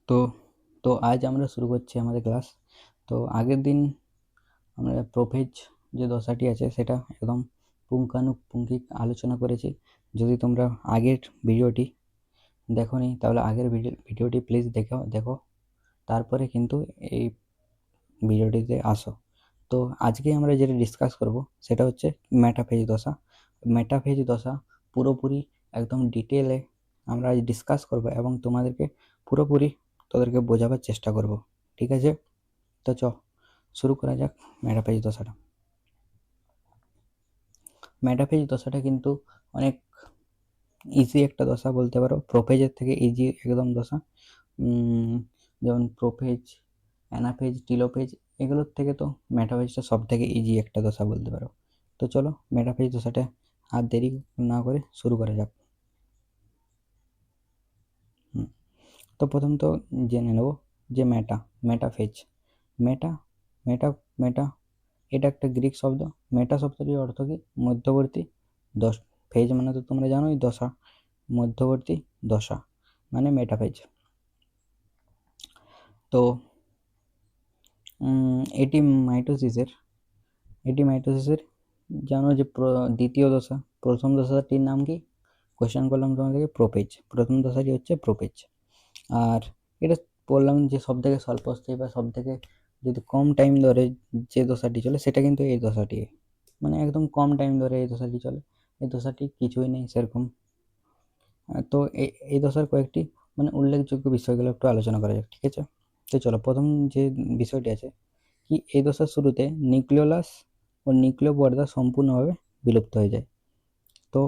তো তো আজ আমরা শুরু করছি আমাদের ক্লাস। তো আগের দিন আমরা প্রোফেজ যে দশাটি আছে সেটা একদম পুঙ্খানুপুঙ্খিক আলোচনা করেছি। যদি তোমরা আগের ভিডিওটি দেখোনি তাহলে আগের ভিডিওটি প্লিজ দেখো, তারপরে কিন্তু এই ভিডিওটিতে আসো। তো আজকে আমরা যেটা ডিসকাস করব সেটা হচ্ছে মেটাফেজ দশা। মেটাফেজ দশা পুরোপুরি একদম ডিটেলে আমরা আজ ডিসকাস করব এবং তোমাদেরকে পুরোপুরি তোদেরকে বোঝাবার চেষ্টা করব, ঠিক আছে? তো শুরু করা যাক মেটাফেজ দশাটা। মেটাফেজ দশাটা কিন্তু অনেক ইজি একটা দশা বলতে পারো, প্রোফেজের থেকে ইজি একদম দশা। যেমন প্রোফেজ, অ্যানাফেজ, টিলোফেজ এগুলোর থেকে তো মেটাফেজটা সব থেকে ইজি একটা দশা বলতে পারো। তো চলো মেটাফেজ দশাটা আর দেরি না করে শুরু করা যাক। তো প্রথম তো জেনে নেব যে মেটাফেজ মেটা মেটা মেটা এটা একটা গ্রিক শব্দ। মেটা শব্দটির অর্থ কি? মধ্যবর্তী দশ। ফেজ মানে তো তোমরা জানোই দশা, মধ্যবর্তী দশা মানে মেটাফেজ। তো এটি মাইটোসিসের জানো যে দ্বিতীয় দশা। প্রথম দশাটির নাম কি? কোয়েশ্চেন করলাম তোমাদেরকে প্রোফেজ, প্রথম দশাটি হচ্ছে প্রোফেজ। আর এটা বললাম যে সব থেকে স্বল্পস্থায়ী বা সব থেকে যদি কম টাইম ধরে যে দশাটি চলে সেটা কিন্তু এই দশাটি, মানে একদম কম টাইম ধরে এই দশাটি চলে। এই দশাটি কিছুই নেই সেরকম। তো এই দশার কয়েকটি মানে উল্লেখযোগ্য বিষয়গুলো একটু আলোচনা করা যাক, ঠিক আছে? তো চলো প্রথম যে বিষয়টি আছে কি, এই দশার শুরুতে নিউক্লিওলাস ও নিউক্লিয় পর্দা সম্পূর্ণভাবে বিলুপ্ত হয়ে যায়। তো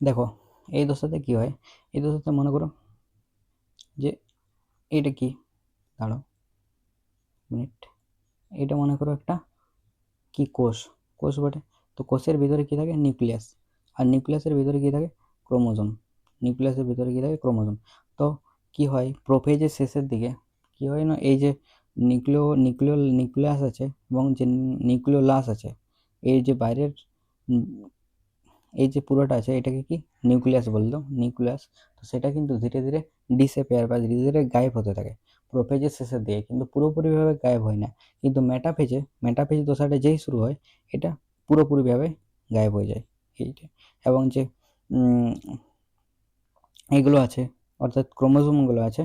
দেখো এই দশাতে কি হয়, এই দশাতে মনে করো যে এটা কি, দাঁড়াও মিনিট, এটা মনে করো একটা কি কোষ বটে। তো কোষের ভিতরে কি থাকে? নিউক্লিয়াস। আর নিউক্লিয়াসের ভিতরে কি থাকে? ক্রোমোজোম। নিউক্লিয়াসের ভিতরে কি থাকে? ক্রোমোজোম। তো কি হয় প্রোফেজের শেষের দিকে কি হয় না, এই যে নিউক্লিয়াস আছে এবং যে নিউক্লিওলাস আছে, এই যে বাইরের এই যে পুরোটা আছে এটাকে কি নিউক্লিয়াস বলতো, নিউক্লিয়াস। তো সেটা কিন্তু ধীরে ধীরে ডিসঅ্যাপিয়ার বা ধীরে ধীরে গায়েব হতে থাকে প্রোফেজের শেষের দিকে, কিন্তু পুরোপুরিভাবে গায়েব হয় না। কিন্তু মেটাফেজ দশাটা যেই শুরু হয় এটা পুরোপুরিভাবে গায়েব হয়ে যায় এইটা। এবং যে এগুলো আছে অর্থাৎ ক্রোমোজোমগুলো আছে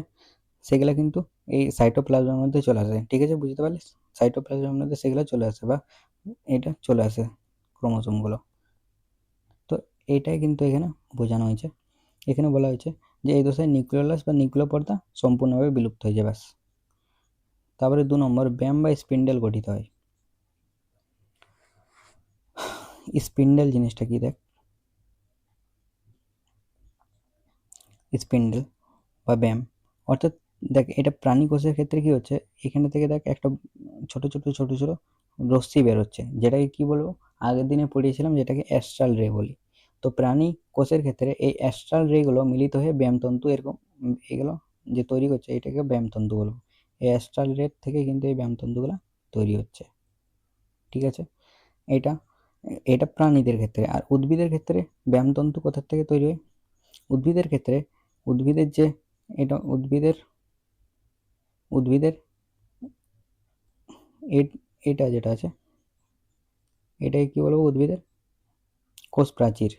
সেগুলো কিন্তু এই সাইটোপ্লাজমের মধ্যে চলে আসে, ঠিক আছে? বুঝতে পারলে? সাইটোপ্লাজমের মধ্যে সেগুলো চলে আসে বা এটা চলে আসে ক্রোমোজোমগুলো। তো এইটাই কিন্তু এখানে বোঝানো হয়েছে। এখানে বলা হয়েছে যে এই দশায় নিউক্লিওলাস বা নিউক্লিয় পর্দা সম্পূর্ণভাবে বিলুপ্ত হয়ে যায়, ব্যাস। তারপরে 2 নম্বর ব্যাম বা স্পিন্ডেল গঠিত হয়। স্পিন্ডেল জিনিসটা কি দেখ, স্পিন্ডেল বা ব্যাম অর্থাৎ দেখ এটা প্রাণী কোষের ক্ষেত্রে কি হচ্ছে, এখানে থেকে দেখ একটা ছোট ছোট ছোট ছোট রশ্মি বেরোচ্ছে, যেটাকে কি বলবো, আগের দিনে পড়িয়েছিলাম যেটাকে অ্যাস্ট্রাল রে বলি। তো প্রাণী কোষের ক্ষেত্রে এই অ্যাস্ট্রাল রেগুলো মিলিত হয়ে ব্যামতন্তু এরকম এগুলো যে তৈরি করছে এটাকে ব্যামতন্তু বলবো। এই অ্যাস্ট্রাল রে থেকে কিন্তু এই ব্যামতন্তুগুলো তৈরি হচ্ছে, ঠিক আছে? এটা এটা প্রাণীদের ক্ষেত্রে। আর উদ্ভিদের ক্ষেত্রে ব্যামতন্তু কোথা থেকে তৈরি হয়? উদ্ভিদের ক্ষেত্রে উদ্ভিদের যে এটা উদ্ভিদের এটা যেটা আছে এটাকে কি বলবো, উদ্ভিদের কোষ প্রাচীর।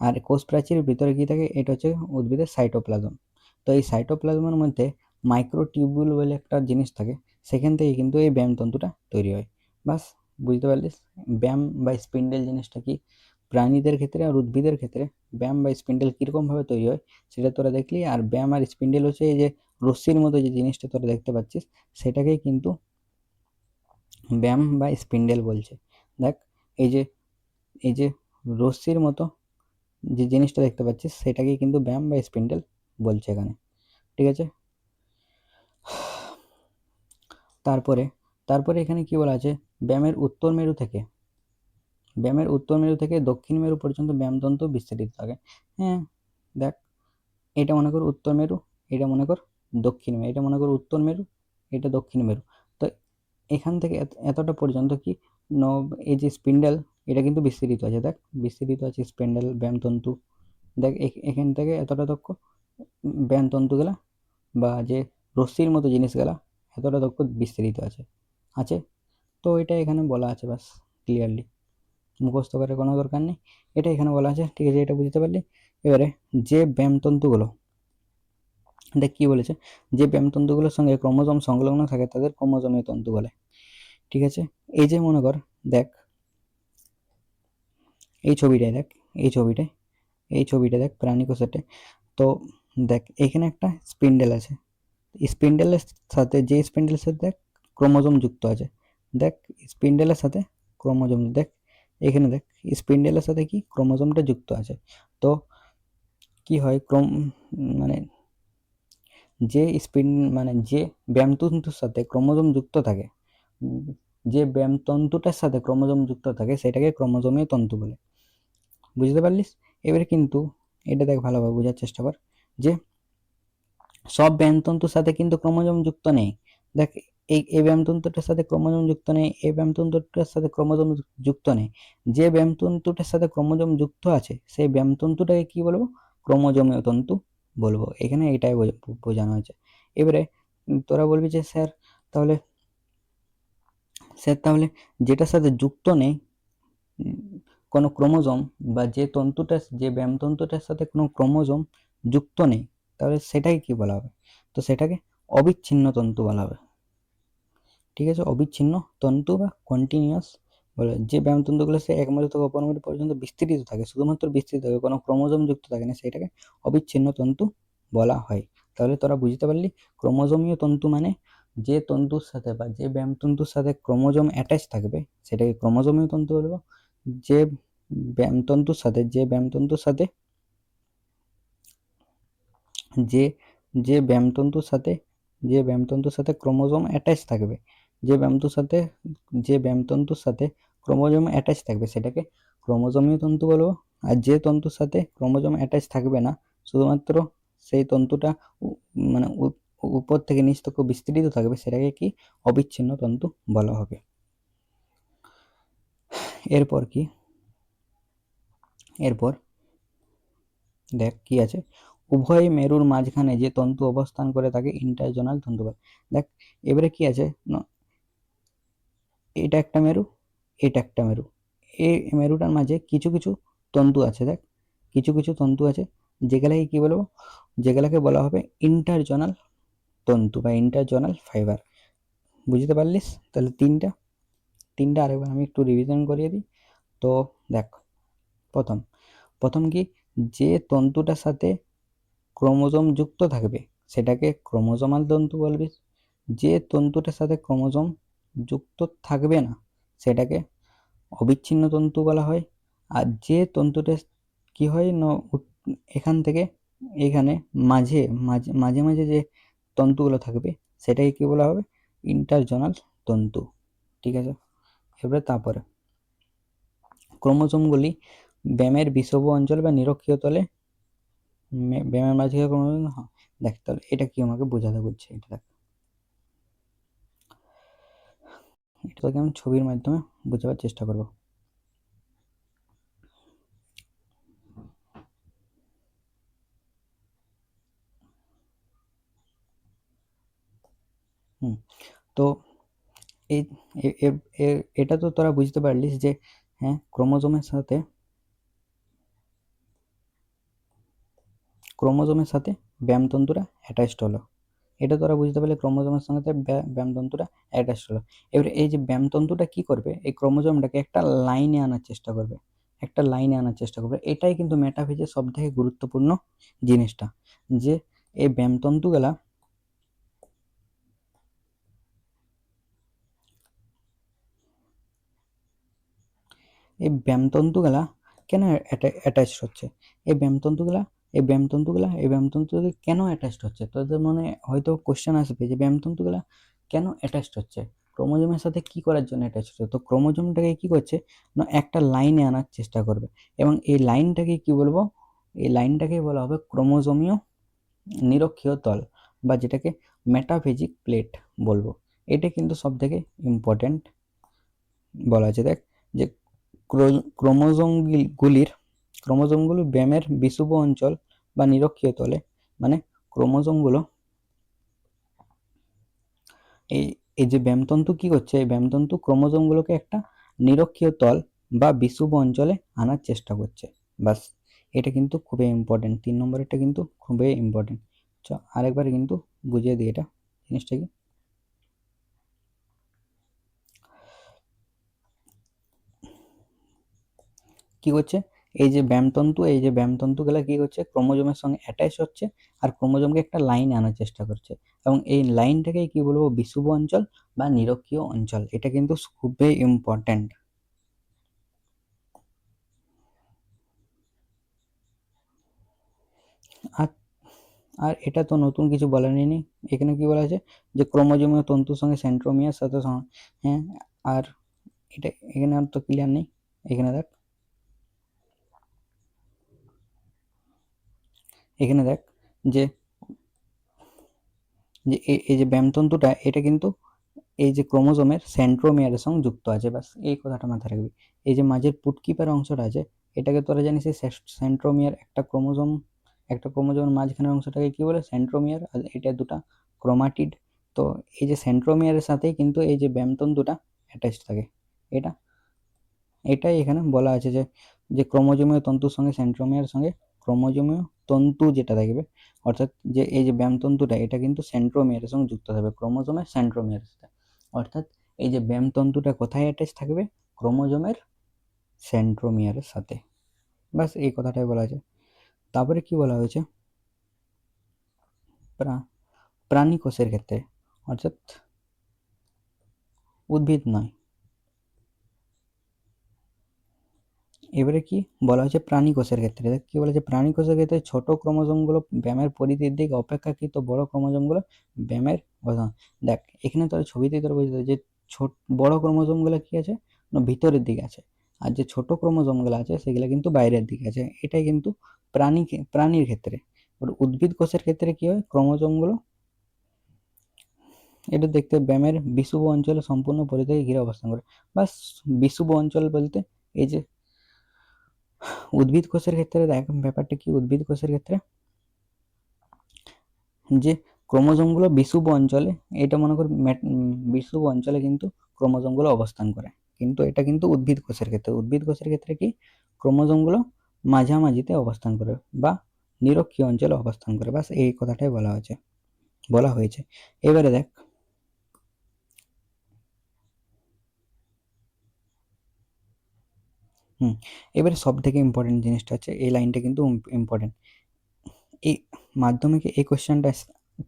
আর কোষ প্রাচীরের ভিতরে কি থাকে? এটা হচ্ছে উদ্ভিদের সাইটোপ্লাজম। তো এই সাইটোপ্লাজমের মধ্যে মাইক্রোটিউবুল বলে একটা জিনিস থাকে, সেখান থেকে কিন্তু এই ব্যামতন্তুটা তৈরি হয়। বাস, বুঝতে পারলিস ব্যাম বা স্পিন্ডেল জিনিসটা কি প্রাণীদের ক্ষেত্রে আর উদ্ভিদের ক্ষেত্রে ব্যাম বা স্পিন্ডেল কীরকমভাবে তৈরি হয় সেটা তোরা দেখলি। আর ব্যাম আর স্পিন্ডেল হচ্ছে এই যে রশ্মির মতো যে জিনিসটা তোরা দেখতে পাচ্ছিস সেটাকেই কিন্তু ব্যাম বা স্পিন্ডেল বলছে। দেখ এই যে রশ্মির মতো যে জিনিসটা দেখতে পাচ্ছিস সেটাকেই কিন্তু ব্যাম বা স্পিন্ডেল বলছে এখানে, ঠিক আছে? তারপরে তারপরে এখানে কি বলা আছে, ব্যামের উত্তর মেরু থেকে দক্ষিণ মেরু পর্যন্ত ব্যামতন্তু বিস্তৃত থাকে। হ্যাঁ দেখ এটা মনে করো উত্তর মেরু, এটা মনে কর দক্ষিণ মেরু, এটা মনে করো উত্তর মেরু, এটা দক্ষিণ মেরু। তো এখান থেকে এতটা পর্যন্ত কি এই যে স্পিন্ডেল এটা কিন্তু বিস্তৃত আছে, দেখ বিস্তৃত আছে স্পিন্ডেল ব্যায়ামতন্তু। দেখ এখান থেকে এতটা দক্ষ ব্যায়ামতন্তুগুলা বা যে রশ্মির মতো জিনিসগুলা এতটা দক্ষ বিস্তৃত আছে আছে তো এটা এখানে বলা আছে, বাস ক্লিয়ারলি, মুখস্থ করার কোনো দরকার নেই, এটা এখানে বলা আছে, ঠিক আছে, এটা বুঝতে পারলি। এবারে যে ব্যায়ামতন্তুগুলো, দেখ কি বলেছে, যে ব্যায়ামতন্তুগুলোর সঙ্গে ক্রোমোজোম সংলগ্ন থাকে তাদের ক্রোমোজোমীয় তন্তু বলে। ঠিক আছে, এই যে মনে কর, দেখ এই ছবিটায় দেখ, এই ছবিটা দেখ প্রাণী কোষেটে। তো দেখ এখানে একটা স্পিন্ডেল আছে, স্পিন্ডেলের সাথে যে স্পিন্ডেলের সাথে দেখ ক্রোমোজোম যুক্ত আছে, দেখ স্পিন্ডেলের সাথে ক্রোমোজোম, দেখ এখানে দেখ স্পিন্ডেলের সাথে কি ক্রোমোজোমটা যুক্ত আছে। তো কি হয় মানে যে মানে যে ব্যায়ামতন্তুর সাথে ক্রোমোজোম যুক্ত থাকে, যে ব্যায়ামতন্তুটার সাথে ক্রোমোজোম যুক্ত থাকে সেটাকে ক্রোমোজোমীয় তন্তু বলে। বুঝতে পারলিস? এবারে কিন্তু এটা দেখ ভালোভাবে বোঝার চেষ্টা কর যে সব ব্যায়ামতন্তুর সাথে কিন্তু ক্রোমোজোম যুক্ত নেই। দেখ এই ব্যায়ামতন্তুটার সাথে ক্রোমোজোম যুক্ত নেই, এই ব্যায়ামতন্তুটার সাথে ক্রোমোজোম যুক্ত নেই। যে ব্যায়ামতন্তুটার সাথে ক্রোমোজোম যুক্ত আছে সেই ব্যায়ামতন্তুটাকে কি বলবো? ক্রোমোজোমীয় তন্তু বলবো। এখানে এটাই বোঝানো হয়েছে। এবারে তোরা বলবি যে তাহলে তাহলে যেটার সাথে যুক্ত নেই কোনো ক্রোমোজোম, বা যে ব্যায়ামতন্তুটার সাথে কোনো ক্রোমোজোম যুক্ত নেই, তাহলে সেটাকে কি বলা হবে? তো সেটাকে অবিচ্ছিন্ন তন্তু বলা হবে। ঠিক আছে, অবিচ্ছিন্ন তন্তু বা কন্টিনিউয়াস বলে। যে ব্যায়ামতন্তুগুলো সে এক মেরু থেকে অপর মেরু পর্যন্ত বিস্তৃত থাকে, শুধুমাত্র বিস্তৃত থাকে, কোনো ক্রোমোজোম যুক্ত থাকে না, সেটাকে অবিচ্ছিন্ন তন্তু বলা হয়। তাহলে তোরা বুঝতে পারলি, ক্রোমোজোমীয় তন্তু মানে যে তন্তুর সাথে বা যে ব্যায়ামতন্তুর সাথে ক্রোমোজোম অ্যাটাচ থাকবে সেটাকে ক্রোমোজোমীয় তন্তু বলবো। যে ব্যায়ামতন্তুর সাথে যে যে ব্যায়ামতন্তুর সাথে ক্রোমোজোম অ্যাটাচ থাকবে, যে ব্যায়ামতন্তুর সাথে ক্রোমোজোম অ্যাটাচ থাকবে সেটাকে ক্রোমোজোমীয় তন্তু বলবো। আর যে তন্তুর সাথে ক্রোমোজোম অ্যাটাচ থাকবে না, শুধুমাত্র সেই তন্তুটা মানে উপর থেকে নিচ তক বিস্তৃত থাকবে, সেটাকে কি অবিচ্ছিন্ন তন্তু বলা হবে। এরপর দেখ কি আছে, উভয় মেরুর মাঝখানে যে তন্তু অবস্থান করে তাকে ইন্টারজোনাল তন্তু বলে। দেখ এবারে কি আছে, এটা একটা মেরু, এটা একটা মেরু, এই মেরুটার মাঝে কিছু কিছু তন্তু আছে, দেখ কিছু কিছু তন্তু আছে, যেগুলাকে কি বলবো? যেগুলাকে বলা হবে ইন্টারজোনাল তন্তু বা ইন্টারজোনাল ফাইবার। বুঝতে পারলিস? তাহলে তিনটা আরেকবার আমি একটু রিভিশন করিয়ে দিই। তো দেখ, প্রথম কি, যে তন্তুটার সাথে ক্রোমোজোম যুক্ত থাকবে সেটাকে ক্রোমোজোমাল তন্তু বলবি। যে তন্তুটার সাথে ক্রোমোজোম যুক্ত থাকবে না সেটাকে অবিচ্ছিন্ন তন্তু বলা হয়। আর যে তন্তুটা কি হয় না, এখান থেকে এখানে মাঝে মাঝে মাঝে মাঝে যে তন্তুগুলো থাকবে সেটাকে কি বলা হবে? ইন্টারজোনাল তন্তু। ঠিক আছে, তারপরে ক্রোমোজোমগুলি ব্যামের বিষুব অঞ্চল বা নিরক্ষীয় তলে ব্যামের মাঝে ক্রোমোজোম, হ্যাঁ দেখ তাহলে এটা কি আমাকে বোঝাতে বলছে, এটা দেখ, এটা তোকে আমি ছবির মাধ্যমে বোঝাবার চেষ্টা করব। তো এই এটা তো তোরা বুঝতে পারলিস যে হ্যাঁ ক্রোমোজোমের সাথে ব্যায়ামতন্তুরা অ্যাটাচড হলো। এটা তোরা বুঝতে পারলে ক্রোমোজোমের সঙ্গে ব্যায়ামতন্তুরা অ্যাটাচড হলো। এবারে এই যে ব্যায়ামতন্তুটা কি করবে, এই ক্রোমোজোমটাকে একটা লাইনে আনার চেষ্টা করবে, এটাই কিন্তু মেটাফিজিক্সের সব থেকে গুরুত্বপূর্ণ জিনিসটা, যে এই ব্যায়ামতন্তুগুলা কেন অ্যাটাচড হচ্ছে, এই ব্যায়ামতন্তুগুলা কেন অ্যাটাচড হচ্ছে, তোদের মনে হয়তো কোশ্চেন আসবে যে ব্যায়ামতন্তুগুলা কেন অ্যাটাচড হচ্ছে, ক্রোমোজোমের সাথে কি করার জন্য অ্যাটাচ হচ্ছে। তো ক্রোমোজোমটাকে কি করছে না, একটা লাইনে আনার চেষ্টা করবে, এবং এই লাইনটাকে কি বলবো? এই লাইনটাকে বলা হবে ক্রোমোজোমীয় নিরক্ষীয় তল বা যেটাকে মেটাফিজিক প্লেট বলবো, এটা কিন্তু সব থেকে ইম্পর্টেন্ট বলা আছে। দেখ যে ক্রোমোজোমগুলো ব্যামের বিষুব অঞ্চল বা নিরক্ষীয় তলে, মানে ক্রোমোজোমগুলো এই এই যে ব্যামতন্তু কি করছে, এই ব্যামতন্তু ক্রোমোজোমগুলোকে একটা নিরক্ষীয় তল বা বিষুব অঞ্চলে আনার চেষ্টা করছে। বাস, এটা কিন্তু খুবই ইম্পর্টেন্ট, 3 নম্বরেরটা কিন্তু খুবই ইম্পর্টেন্ট। আরেকবার কিন্তু বুঝিয়ে দিই এটা জিনিসটা কি করছে। এই যে ব্যামতন্তুগুলো কি করছে, ক্রোমোজোমের সঙ্গে অ্যাটাচ হচ্ছে আর ক্রোমোজোমকে একটা লাইনে আনার চেষ্টা করছে, এবং এই লাইনটাকেই কি বলবো, বিষুব অঞ্চল বা নিরক্ষীয় অঞ্চল। এটা কিন্তু খুবই ইম্পর্টেন্ট। আর আর এটা তো নতুন কিছু বলার নেই, এখানে কি বলা আছে যে ক্রোমোজোমীয় তন্তুর সঙ্গে সেন্ট্রোমিয়ার সাথে হ্যাঁ, আর এটা এখানে আর তো ক্লিয়ার নেই। এখানে দেখ, এখানে দেখ যে যে এই যে ব্যামতন্তুটা, এটা কিন্তু এই যে ক্রোমোজোমের সেন্ট্রোমিয়ারের সঙ্গে যুক্ত আছে। বাস এই কথাটা মাথায় রাখবি। এই যে মাঝের পুটকিপার অংশটা আছে, এটাকে তোরা জানিস সেন্ট্রোমিয়ার। একটা ক্রোমোজোমের মাঝখানের অংশটাকে কি বলে, সেন্ট্রোমিয়ার। আর এটা দুটা ক্রোমাটিড। তো এই যে সেন্ট্রোমিয়ারের সাথেই কিন্তু এই যে ব্যামতন্তুটা অ্যাটাচ থাকে। এটা এটাই এখানে বলা আছে যে যে ক্রোমোজোমীয় তন্তুর সঙ্গে সেন্ট্রোমিয়ারের সঙ্গে ক্রোমোজোমীয় তন্তু যেটা থাকবে, অর্থাৎ যে এই যে ব্যামতন্তুটা, এটা কিন্তু সেন্ট্রোমিয়ারের সঙ্গে যুক্ত থাকবে, ক্রোমোজোমের সেন্ট্রোমিয়ারের সাথে। অর্থাৎ এই যে ব্যামতন্তুটা কোথায় অ্যাটাচ থাকবে, ক্রোমোজোমের সেন্ট্রোমিয়ারের সাথে। বাস এই কথাটাই বলা আছে। তারপরে কি বলা হয়েছে, প্রাণী কোষের ক্ষেত্রে, অর্থাৎ উদ্ভিদ নয়। এবারে কি বলা হয়েছে প্রাণী কোষের ক্ষেত্রে, কি বলেছে, প্রাণী কোষের ক্ষেত্রে ছোট ক্রোমোজোমগুলো ব্যামের পরিধির দিকে অপেক্ষাকৃত বড় ক্রোমোজোমগুলো ব্যামের অবস্থান। দেখ এখানে তোর ছবিতেই তোর বুঝতে যে বড় ক্রোমোজোমগুলো কি আছে না, ভিতরের দিকে আছে, আর যে ছোট ক্রোমোজোমগুলো আছে সেগুলো কিন্তু বাইরের দিকে আছে। এটাই কিন্তু প্রাণীর ক্ষেত্রে। উদ্ভিদ কোষের ক্ষেত্রে কি হয়, ক্রোমোজোমগুলো এটা দেখতে ব্যামের বিষুব অঞ্চলে সম্পূর্ণ পরিধিকে ঘিরে অবস্থান করে। বাস, বিষুব অঞ্চল বলতে এই যে উদ্ভিদ কোষের ক্ষেত্রে দেখ ব্যাপারটা কি, উদ্ভিদ কোষের ক্ষেত্রে যে ক্রোমোজোমগুলো বিষুব অঞ্চলে, এটা মনে কর বিষুব অঞ্চলে কিন্তু ক্রোমোজোমগুলো অবস্থান করে। কিন্তু এটা কিন্তু উদ্ভিদ কোষের ক্ষেত্রে, উদ্ভিদ কোষের ক্ষেত্রে কি ক্রোমোজোমগুলো মাঝামাঝিতে অবস্থান করে বা নিরক্ষীয় অঞ্চলে অবস্থান করে। বাস এই কথাটাই বলা হয়েছে। এবারে দেখ এবারে সব থেকে ইম্পর্টেন্ট জিনিসটা হচ্ছে, এই লাইনটা কিন্তু ইম্পর্টেন্ট। এই মাধ্যমিকে এই কোশ্চেনটা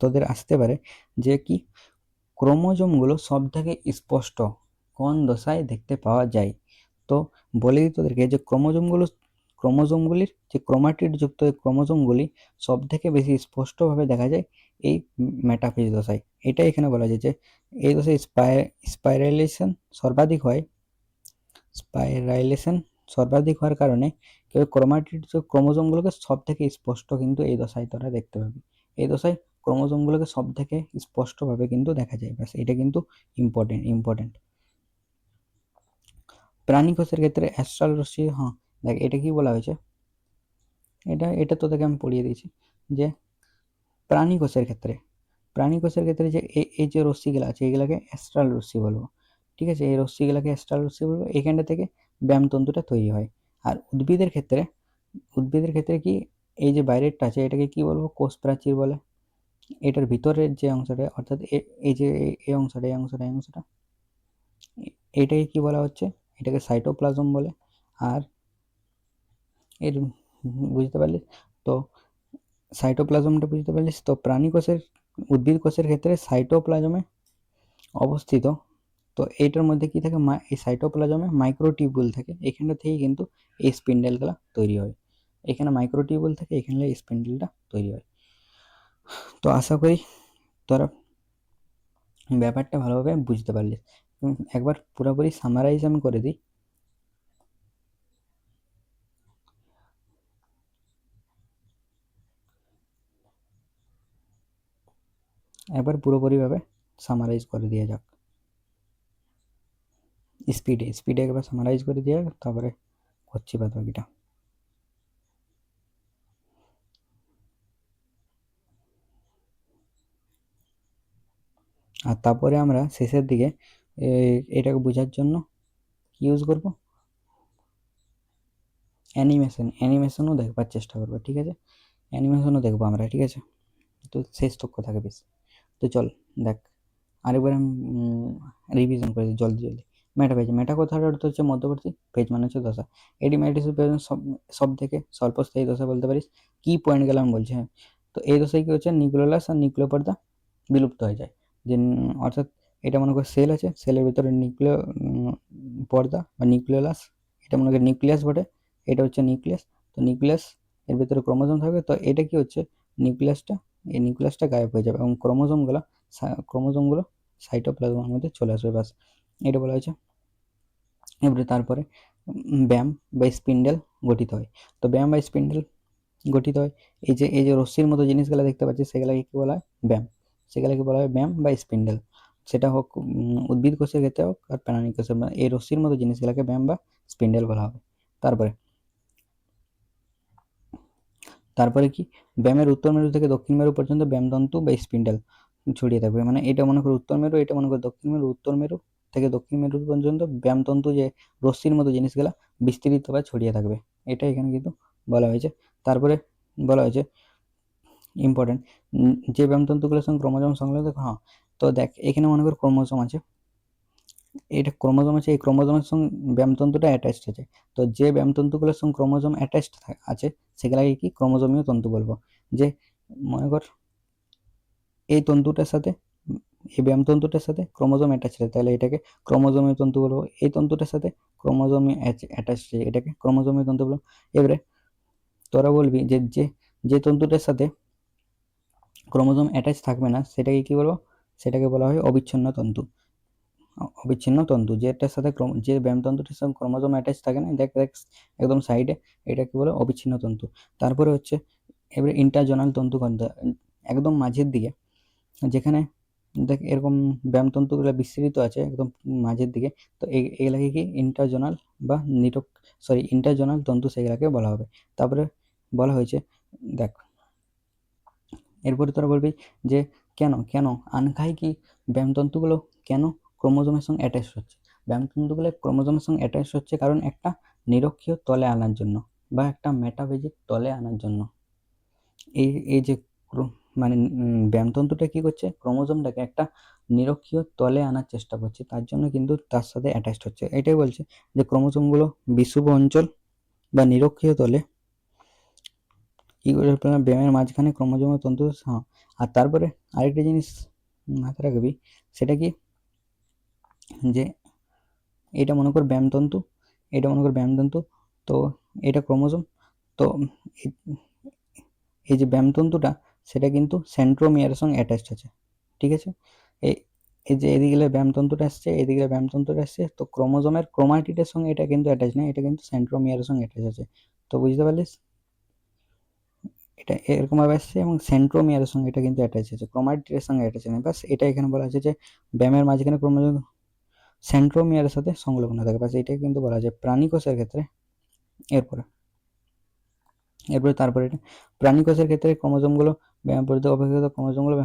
তোদের আসতে পারে যে কি ক্রোমোজোমগুলো সব থেকে স্পষ্ট কোন দশায় দেখতে পাওয়া যায়। তো বলে দিই তোদেরকে যে ক্রোমোজোমগুলির যে ক্রোমাটিড যুক্ত ক্রোমোজোমগুলি সব থেকে বেশি স্পষ্টভাবে দেখা যায় এই মেটাফেজ দশায়। এটাই এখানে বলা যায় যে এই দশায় স্পাইরাইলেশন সর্বাধিক হয়। স্পাইরাইলেশন সর্বাধিক হওয়ার কারণে ক্রোমাটিড ক্রোমোজোমগুলোকে সব থেকে স্পষ্ট কিন্তু এই দশায় তোরা দেখতে পাবি। এই দশায় ক্রোমোজোমগুলোকে সব থেকে স্পষ্টভাবে কিন্তু দেখা যায়। ব্যাস এটা কিন্তু ইম্পর্টেন্ট। প্রাণী কোষের ক্ষেত্রে অ্যাস্ট্রাল রশ্মি, হ্যাঁ দেখ এটা কি বলা হয়েছে, এটা তোদেরকে আমি পড়িয়ে দিয়েছি যে প্রাণী কোষের ক্ষেত্রে যে এই যে রশ্মিগুলো আছে এগুলাকে অ্যাস্ট্রাল রশ্মি বলবো। ঠিক আছে, এই রশ্মিগুলোকে অ্যাস্ট্রাল রশ্মি বলবো। এখানটা থেকে ব্যামতন্তুটা তৈরি হয়। আর উদ্ভিদের ক্ষেত্রে কি এই যে বাইরেরটা আছে এটাকে কি বলবো, কোষ প্রাচীর বলে। এটার ভিতরের যে অংশটা, অর্থাৎ এই যে এই অংশটা এটাকে কি বলা হচ্ছে, এটাকে সাইটোপ্লাজম বলে। আর এর বুঝতে পারলি তো, সাইটোপ্লাজমটা বুঝতে পারলিস তো। উদ্ভিদ কোষের ক্ষেত্রে সাইটোপ্লাজমে অবস্থিত। তো এইটার মধ্যে কি থাকে, এই সাইটোপ্লাজমে মাইক্রোটিউবুল থাকে, এখানটা থেকে কিন্তু এই স্পিন্ডেলগুলো তৈরি হয়। এখানে মাইক্রোটিউবুল থাকে, এখানে এই স্পিন্ডেলটা তৈরি হয়। তো আশা করি তোরা ব্যাপারটা ভালোভাবে বুঝতে পারলি। একবার পুরোপুরি সামারাইজ আমি করে দিই। একবার পুরোপুরিভাবে সামারাইজ করে দেওয়া যাক। স্পিডে একবার সামারাইজ করে দেওয়া যাক, তারপরে করছি বাদ বাকিটা। আর তারপরে আমরা শেষের দিকে এটাকে বোঝার জন্য কি ইউজ করব, অ্যানিমেশনও দেখবার চেষ্টা করবো, ঠিক আছে? অ্যানিমেশনও দেখবো আমরা, ঠিক আছে? তো শেষ তক্ষ থাকে বেশ। তো চল দেখ আরেকবার আমি রিভিশন করে দিই জলদি। মেটা পেজ, মেটা কথার অর্থ হচ্ছে মধ্যবর্তী, পেজ মানে হচ্ছে দশা। এটি মেডিটেশন পেজ সব থেকে স্বল্পস্থায়ী দশা বলতে পারিস। কি পয়েন্ট গেলাম বলছি, হ্যাঁ। তো এই দশায় কি হচ্ছে, নিউক্লিয়াস আর নিউক্লিয় পর্দা বিলুপ্ত হয়ে যায়। যে অর্থাৎ এটা মনে কর সেল আছে, সেলের ভিতরে নিউক্লিয় পর্দা বা নিউক্লিয়াস, এটা মনে কর নিউক্লিয়াস বটে, এটা হচ্ছে নিউক্লিয়াস। তো নিউক্লিয়াস এর ভিতরে ক্রোমোজোম থাকবে, তো এটা কি হচ্ছে নিউক্লিয়াসটা, এই নিউক্লিয়াসটা গায়েব হয়ে যাবে এবং ক্রোমোজোমগুলো সাইটোপ্লাজমের মধ্যে চলে আসবে, বাস। এটা বলা হয়েছে। এবারে তারপরে ব্যাম বা স্পিন্ডেল গঠিত হয়। তো ব্যাম বা স্পিন্ডেল গঠিত হয়, এই যে রশ্মির মতো জিনিসগুলো দেখতে পাচ্ছি, সেগুলোকে কি বলা হয়, ব্যাম। সেগুলোকে বলা হয় ব্যাম বা স্পিন্ডেল। সেটা হোক উদ্ভিদ কোষের ক্ষেত্রে হোক আর প্রাণী কোষের, এই রশ্মির মতো জিনিসগুলোকে ব্যাম বা স্পিন্ডেল বলা হবে। তারপরে কি, ব্যামের উত্তর মেরু থেকে দক্ষিণ মেরু পর্যন্ত ব্যামতন্তু বা স্পিন্ডেল ছড়িয়ে থাকবে। মানে এটা মনে করো উত্তর মেরু, এটা মনে করো দক্ষিণ মেরু, উত্তর মেরু থেকে দক্ষিণ মেরু পর্যন্ত ব্যামতন্তু যে রশ্মির মতো জিনিসগুলা বিস্তৃত বা ছড়িয়ে থাকবে, এটা এখানে কিন্তু বলা হয়েছে। তারপরে বলা হয়েছে ইম্পর্টেন্ট, যে ব্যামতন্তুগুলোর সঙ্গে ক্রোমোজোম সংলগ্ন, হ্যাঁ। তো দেখ এখানে মনে কর ক্রোমোজোম আছে, এটা ক্রোমোজোম আছে, এই ক্রোমোজোমের সঙ্গে ব্যামতন্তুটা অ্যাটাচড আছে। তো যে ব্যামতন্তুগুলোর সঙ্গে ক্রোমোজোম অ্যাটাচড আছে সেগুলাকে কি ক্রোমোজোমীয় তন্তু বলবো। যে মনে কর এই তন্তুটার সাথে, এই ব্যামতন্তুটার সাথে ক্রোমোজোম অ্যাটাচ আছে, তাহলে এটাকে ক্রোমোজোমীয় তন্তু বলবো। এই তন্তুটার সাথে ক্রোমোজোমীয় অ্যাটাচ, এটাকে ক্রোমোজোমীয় তন্তু বলবো। এবারে তোরা বলবি যে যে যে তন্তুটার সাথে ক্রোমোজোম অ্যাটাচ থাকবে না সেটাকে কি বলবো, সেটাকে বলা হয় অবিচ্ছিন্ন তন্তু। অবিচ্ছিন্ন তন্তু, যেটার সাথে যে ব্যামতন্তুটির সঙ্গে ক্রোমোজোম অ্যাটাচ থাকে না, দেখ দেখ একদম সাইডে, এটা কি বলে অবিচ্ছিন্ন তন্তু। তারপরে হচ্ছে এবারে ইন্টারজোনাল তন্তু কোনটা, একদম মাঝের দিকে, যেখানে দেখ এরকম ব্যামতন্তুগুলো বিস্তৃত আছে একদম মাঝের দিকে, তো এগুলাকে কি ইন্টারজোনাল বা ইন্টারজোনাল তন্তু সেগুলাকে বলা হবে। তারপরে বলা হয়েছে, দেখ এরপরে তোরা বলবি যে কেন কেন আনখাই কি ব্যামতন্তুগুলো কেন ক্রোমোজোমের সঙ্গে অ্যাটাচ হচ্ছে। ব্যামতন্তুগুলো ক্রোমোজোমের সঙ্গে অ্যাটাচ হচ্ছে কারণ একটা নিরক্ষীয় তলে আনার জন্য বা একটা মেটাফেজিক তলে আনার জন্য। এই যে মানে ব্যামতন্তুটা কি করছে, ক্রোমোজোমটাকে একটা নিরক্ষীয় তলে আনার চেষ্টা করছে, তার জন্য কিন্তু তার সাথে অ্যাটাচড হচ্ছে। এটাই বলছে যে ক্রোমোজোমগুলো বিষুব অঞ্চল বা নিরক্ষীয় তলে কি করে পেলাম, ব্যায়ামের মাঝখানে ক্রোমোজোমের তন্তু, হ্যাঁ। আর তারপরে আরেকটা জিনিস মাথায় রাখবি, সেটা কি, যে এটা মনে কর ব্যামতন্তু, এটা মনে কর ব্যামতন্তু, তো এটা ক্রোমোজোম। তো এই যে ব্যামতন্তুটা সেটা কিন্তু সেন্ট্রোমিয়ারের সঙ্গে অ্যাটাচড আছে, ঠিক আছে? এই এই যে এদিকে ব্যামতন্তুটা আসছে, এদিকে ব্যামতন্তুটা আসছে, তো ক্রোমোজোমের ক্রোমাটিডের সঙ্গে এটা কিন্তু অ্যাটাচ নেই, এটা কিন্তু সেন্ট্রোমিয়ারের সঙ্গে অ্যাটাচ আছে। তো বুঝতে পারলিস, এটা এরকমভাবে আসছে এবং সেন্ট্রোমিয়ারের সঙ্গে এটা কিন্তু অ্যাটাচ আছে, ক্রোমাটিডের সঙ্গে অ্যাটাচ নেই। বাস এটা এখানে বলা আছে যে ব্যামের মাঝখানে ক্রোমোজোম সেন্ট্রোমিয়ারের সাথে সংলগ্ন থাকে, বাস এটাই কিন্তু বলা যায় প্রাণী কোষের ক্ষেত্রে। এরপরে তারপরে এটা প্রাণী কোষের ক্ষেত্রে ক্রোমোজোমগুলো ব্যায়াম পরিধি অপেক্ষাকৃত ক্রোমোজোমগুলো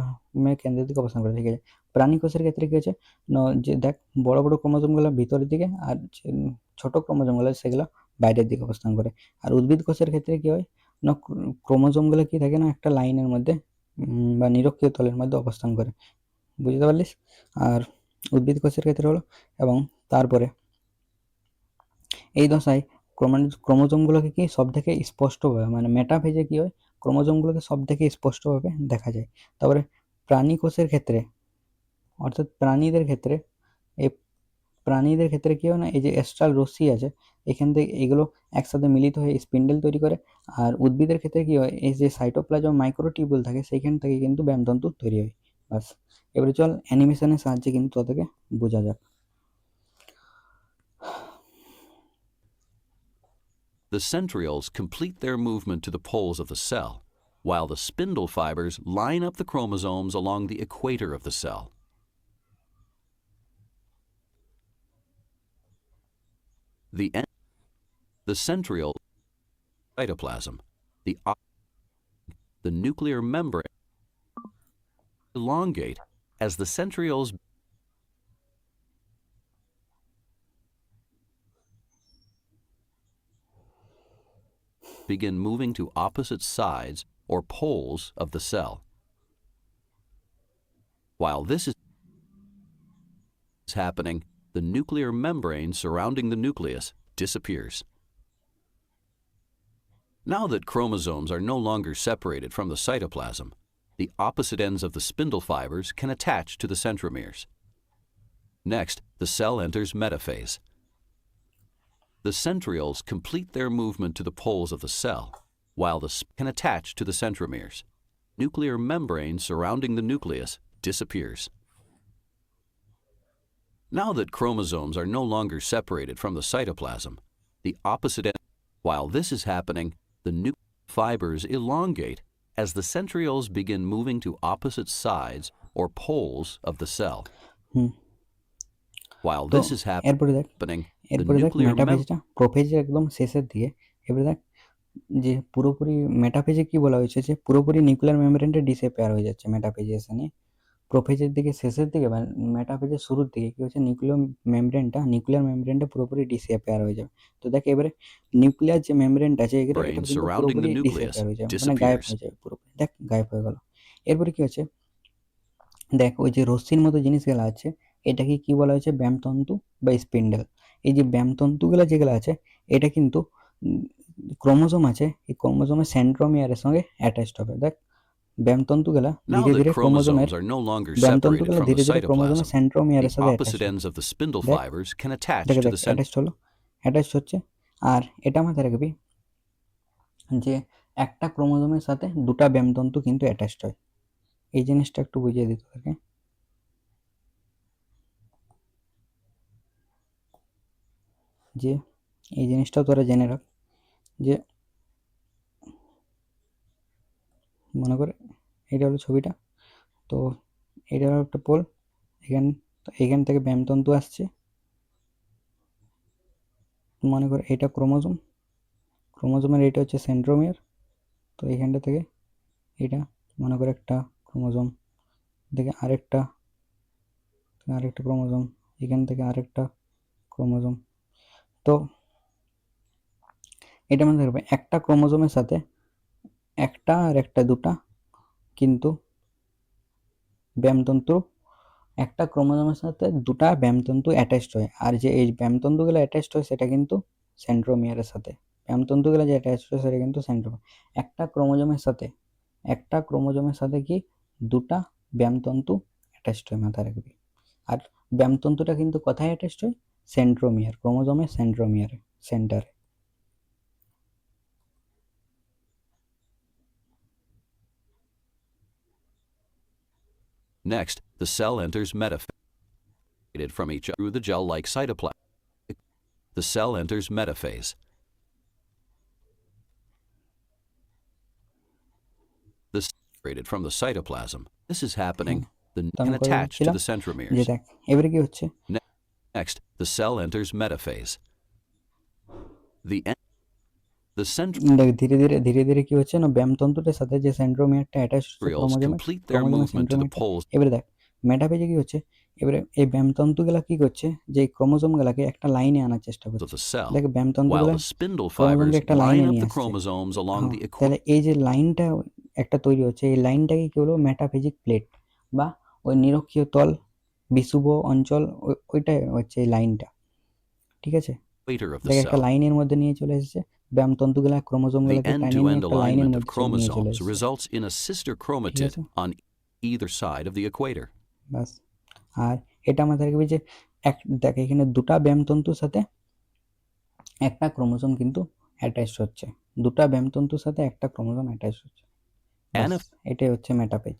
কেন্দ্রের দিকে অবস্থান করে, ঠিক আছে? প্রাণী কোষের ক্ষেত্রে কি হচ্ছে, যে দেখ বড় বড় ক্রোমোজোমগুলো ভিতরের দিকে আর ছোট ক্রোমোজোমগুলো সেগুলো বাইরের দিকে অবস্থান করে। আর উদ্ভিদ কোষের ক্ষেত্রে কি হয় না, ক্রোমোজোমগুলো কি থাকে না একটা লাইনের মধ্যে বা নিরক্ষীয় তলের মধ্যে অবস্থান করে, বুঝতে পারলিস? আর উদ্ভিদ কোষের ক্ষেত্রে হলো, এবং তারপরে এই দশায় ক্রোমোজোমগুলোকে কি সব থেকে স্পষ্টভাবে, মানে মেটাফেজে কি হয়, ক্রোমোজোমগুলোকে সব থেকে স্পষ্টভাবে দেখা যায়। তারপরে প্রাণী কোষের ক্ষেত্রে, অর্থাৎ প্রাণীদের ক্ষেত্রে কি হয় না, এই যে অ্যাস্ট্রাল রশ্মি আছে এখান থেকে এগুলো একসাথে মিলিত হয়ে স্পিন্ডেল তৈরি করে। আর উদ্ভিদের ক্ষেত্রে কি হয়, এই যে সাইটোপ্লাজম মাইক্রোটিউবুল থাকে সেইখান থেকে কিন্তু ব্যামতন্তু তৈরি হয়। বাস এবারে চল অ্যানিমেশনের সাহায্যে কিন্তু তোদেরকে বোঝা যাক। The centrioles complete their movement to the poles of the cell, while the spindle fibers line up the chromosomes along the equator of the cell. The centriole cytoplasm, the nuclear membrane elongate as the centrioles begin moving to opposite sides or poles of the cell. While this is happening, the nuclear membrane surrounding the nucleus disappears. Now that chromosomes are no longer separated from the cytoplasm, the opposite ends of the spindle fibers can attach to the centromeres. Next, the cell enters metaphase. The centrioles complete their movement to the poles of the cell, while the can attach to the centromeres. Nuclear membrane surrounding the nucleus disappears. Now that chromosomes are no longer separated from the cytoplasm, the opposite end, while this is happening, the nuclear fibers elongate as the centrioles begin moving to opposite sides or poles of the cell. While তো this is এরপরে দেখ happening, the এরপরে দেখ nuclear মেটাফেজটা প্রোফেজের একদম শেষের দিকে। এবারে দেখ যে পুরোপুরি মেটাফেজে কি বলা হয়েছে যে পুরোপুরি নিউক্লিয়ার মেমব্রেনটা ডিসঅ্যাপিয়ার হয়ে যাচ্ছে মেটাফেজে এসে নিয়ে। প্রোফেজের দিকে শেষের দিকে বা মেটাফেজের শুরুর দিকে কি হচ্ছে নিউক্লিয়ার মেমব্রেনটা পুরোপুরি ডিসঅ্যাপিয়ার হয়ে যাবে। তো দেখ এবারে নিউক্লিয়ার যে মেমব্রেনটা আছে এটা Membrane কিন্তু surrounding পুরোপুরি the nucleus ডিসঅ্যাপিয়ার হয়ে যাবে, মানে গায়েব disappears. হয়ে যাবে পুরোপুরি। দেখ গায়েব হয়ে গেল। এরপরে কি হচ্ছে দেখ ওই যে রশ্মির মতো জিনিসগুলো আছে এটাকে কি বলা হয়েছে ব্যামতন্তু বা স্পিন্ডেল। এই যে ব্যামতন্তুগুলো যেগুলো আছে এটা কিন্তু ক্রোমোজোম আছে, এই ক্রোমোজোমের সেন্ট্রোমিয়ারের সঙ্গে অ্যাটাচড হবে। দেখ ব্যামতন্তুগুলো Now ধীরে that ধীরে chromosomes are no longer separated ব্যামতন্তুগুলো from ধীরে the ধীরে ক্রোমোজোমের cytoplasm, সেন্ট্রোমিয়ারের the সাথে opposite attached ends of the spindle দেখ fibers can attach দেখে to দেখ the অ্যাটাচড হলো, অ্যাটাচড হচ্ছে। আর এটা মাথায় রাখবি যে একটা ক্রোমোজোমের সাথে দুটা ব্যামতন্তু কিন্তু অ্যাটাচড হয়। এই জিনিসটা একটু বুঝিয়ে দিতে থাকে যে এই জিনিসটাও তোরা জেনে রাখ যে মনে করে এটা হলো ছবিটা, তো এটা হলো একটা পোল, এখান থেকে ব্যামতন্তু আসছে, মনে করে এটা ক্রোমোজোমের এটা হচ্ছে সেন্ট্রোমিয়ার। তো এইখানটা থেকে এটা মনে করে একটা ক্রোমোজোম থেকে আরেকটা ক্রোমোজোম, এখান থেকে আরেকটা ক্রোমোজোম। তো এটা মনে রাখবে একটা ক্রোমোজোমের সাথে একটা আর একটা দুটা কিন্তু ব্যামতন্তু, একটা ক্রোমোজোমের সাথে দুটা ব্যামতন্তু অ্যাটাচড হয়। আর যে এই ব্যামতন্তুগুলো অ্যাটাচড হয় সেটা কিন্তু সেন্ট্রোমিয়ারের সাথে, ব্যামতন্তুগুলো যে অ্যাটাচড হয় সেটা কিন্তু সেন্ট্রোমিয়ার। একটা ক্রোমোজোমের সাথে কি দুটা ব্যামতন্তু অ্যাটাচড হয়, মাথায় রাখবি। আর ব্যামতন্তুটা কিন্তু কোথায় অ্যাটাচড হয়? সেন্ট্রোমিয়ার, ক্রোমোজোমের সেন্ট্রোমিয়ারে, সেন্টারে। Next, the cell enters metaphase from each other through the gel-like cytoplasm. The cell enters metaphase. The separated from the cytoplasm. This is happening. The can attach to the যে centromeres. দেখ এবারে কি হচ্ছে Next, the cell enters metaphase. The ধীরে ধীরে কি হচ্ছে না ব্যামতন্তুটার সাথে যে সেন্ট্রোমিয়ারটা অ্যাটাচ হচ্ছে complete their movement to the poles. এবারে দেখ মেটাফেজে কি হচ্ছে, এবারে এই ব্যামতন্তুগুলা কি করছে যে ক্রোমোজোমগুলাকে একটা লাইনে আনার চেষ্টা of করছে। the cell, দেখ while ব্যামতন্তুগুলা the spindle ক্রোমোজোমকে fibers একটা line লাইনে up নিয়ে the আসছে। chromosomes along the তাহলে এই যে লাইনটা একটা তৈরি হচ্ছে, এই লাইনটাকে কি হলো মেটাফেজিক প্লেট বা ওই নিরক্ষীয় তল বিষুব অঞ্চল, ওইটাই হচ্ছে এই লাইনটা। ঠিক আছে, equator of the দেখ একটা cell. লাইনের মধ্যে নিয়ে চলে এসেছে ব্যামতন্তুগুলা The ক্রোমোজোমগুলোকে টানিয়ে নিয়ে end-to-end একটা লাইনের alignment of মধ্যে নিয়ে চলে chromosomes এসেছে। results in a sister chromatid আছে? on either side of the equator. বাস। আর এটা মাথায় রাখবি যে দেখ এখানে দুটা ব্যামতন্তুর সাথে একটা ক্রোমোজোম কিন্তু অ্যাটাচড হচ্ছে, দুটা ব্যামতন্তুর সাথে একটা ক্রোমোজোম অ্যাটাচড হচ্ছে। ব্যাস, এটাই হচ্ছে মেটাফেজ।